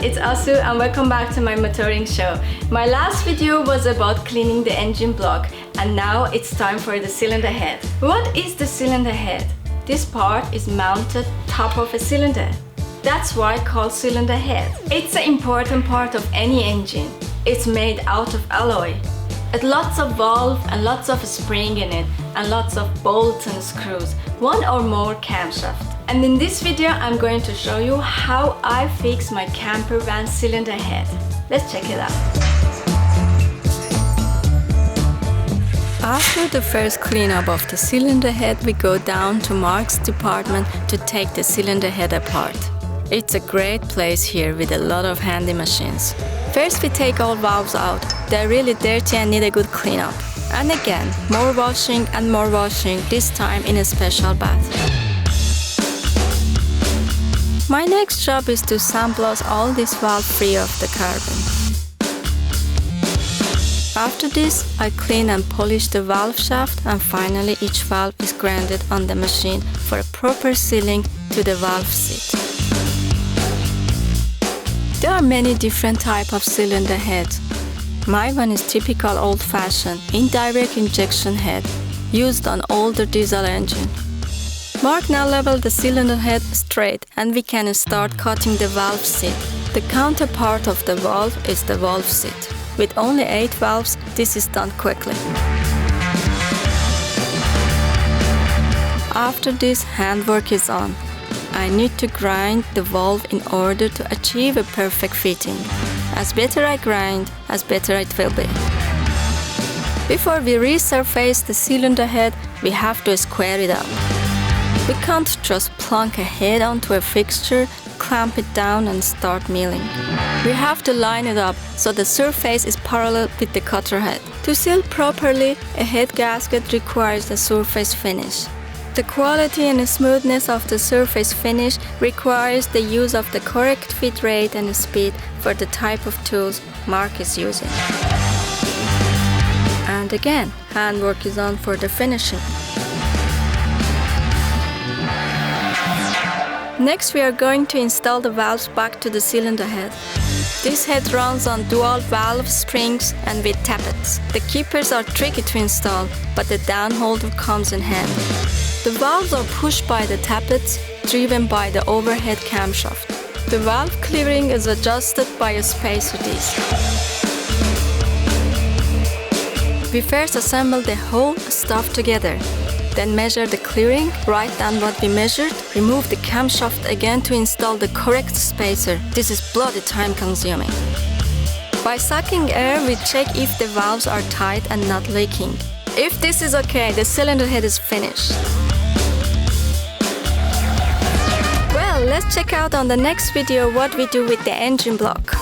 it's Asu and welcome back to my motoring show. My last video was about cleaning the engine block and now it's time for the cylinder head. What is the cylinder head? This part is mounted top of a cylinder. That's why called cylinder head. It's an important part of any engine. It's made out of alloy. It lots of valve and lots of spring in it and lots of bolts and screws, one or more camshaft. And in this video I'm going to show you how I fix my Campervan cylinder head. Let's check it out. After the first cleanup of the cylinder head, we go down to Mark's department to take the cylinder head apart. It's a great place here with a lot of handy machines. First we take all valves out. They're really dirty and need a good cleanup. And again, more washing and more washing, this time in a special bath. My next job is to sandblast all this valve free of the carbon. After this, I clean and polish the valve shaft and finally each valve is grounded on the machine for a proper sealing to the valve seat. There are many different types of cylinder heads. My one is typical old-fashioned indirect injection head used on older diesel engine. Mark now leveled the cylinder head straight and we can start cutting the valve seat. The counterpart of the valve is the valve seat. With only 8 valves, this is done quickly. After this, handwork is on. I need to grind the valve in order to achieve a perfect fitting. As better I grind, as better it will be. Before we resurface the cylinder head, we have to square it up. We can't just plunk a head onto a fixture, clamp it down and start milling. We have to line it up so the surface is parallel with the cutter head. To seal properly, a head gasket requires a surface finish. The quality and smoothness of the surface finish requires the use of the correct fit rate and speed for the type of tools Mark is using. And again, handwork is on for the finishing. Next we are going to install the valves back to the cylinder head. This head runs on dual valve springs and with tappets. The keepers are tricky to install, but the downholder comes in handy. The valves are pushed by the tappets, driven by the overhead camshaft. The valve clearing is adjusted by a spacer disc. We first assemble the whole stuff together. Then measure the clearing, write down what we measured, remove the camshaft again to install the correct spacer. This is bloody time consuming. By sucking air, we check if the valves are tight and not leaking. If this is okay, the cylinder head is finished. Well, let's check out on the next video what we do with the engine block.